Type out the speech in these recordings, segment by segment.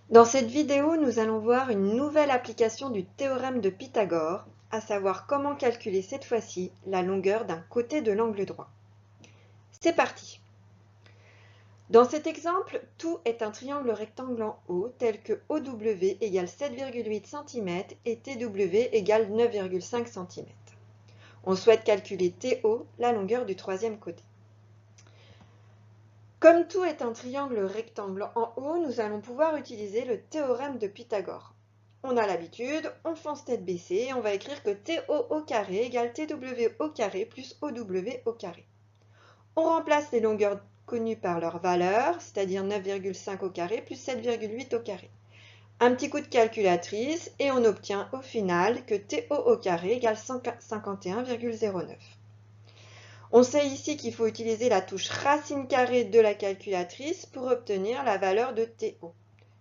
Dans cette vidéo, nous allons voir une nouvelle application du théorème de Pythagore, à savoir comment calculer cette fois-ci la longueur d'un côté de l'angle droit. C'est parti! Dans cet exemple, tout est un triangle rectangle en haut, tel que OW égale 7,8 cm et TW égale 9,5 cm. On souhaite calculer TO, la longueur du troisième côté. Comme tout est un triangle rectangle en haut, nous allons pouvoir utiliser le théorème de Pythagore. On a l'habitude, on fonce tête baissée et on va écrire que TO au carré égale TW au carré plus OW au carré. On remplace les longueurs connues par leur valeur, c'est-à-dire 9,5 au carré plus 7,8 au carré. Un petit coup de calculatrice et on obtient au final que TO au carré égale 151,09. On sait ici qu'il faut utiliser la touche racine carrée de la calculatrice pour obtenir la valeur de TO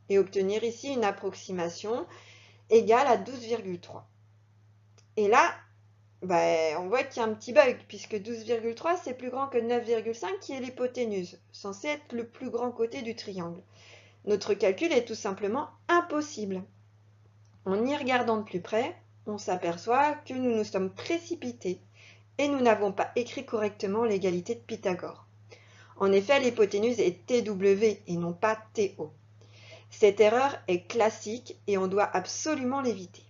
et obtenir ici une approximation égale à 12,3. Et là, on voit qu'il y a un petit bug puisque 12,3 c'est plus grand que 9,5 qui est l'hypoténuse, censé être le plus grand côté du triangle. Notre calcul est tout simplement impossible. En y regardant de plus près, on s'aperçoit que nous nous sommes précipités et nous n'avons pas écrit correctement l'égalité de Pythagore. En effet, l'hypoténuse est TW et non pas TO. Cette erreur est classique et on doit absolument l'éviter.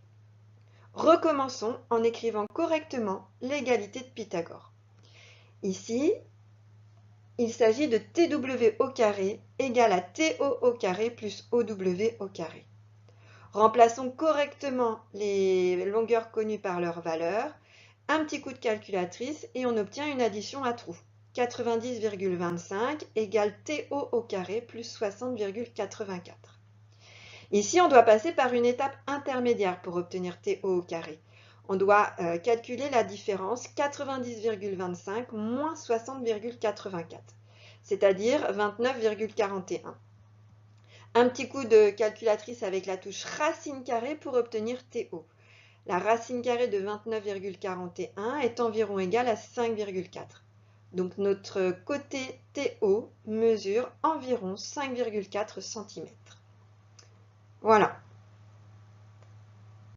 Recommençons en écrivant correctement l'égalité de Pythagore. Ici, il s'agit de TW au carré égale à TO au carré plus OW au carré. Remplaçons correctement les longueurs connues par leur valeur, un petit coup de calculatrice et on obtient une addition à trous. 90,25 égale TO au carré plus 60,84. Ici, on doit passer par une étape intermédiaire pour obtenir TO au carré. On doit calculer la différence 90,25 moins 60,84, c'est-à-dire 29,41. Un petit coup de calculatrice avec la touche racine carrée pour obtenir TO. La racine carrée de 29,41 est environ égale à 5,4. Donc notre côté TO mesure environ 5,4 cm. Voilà.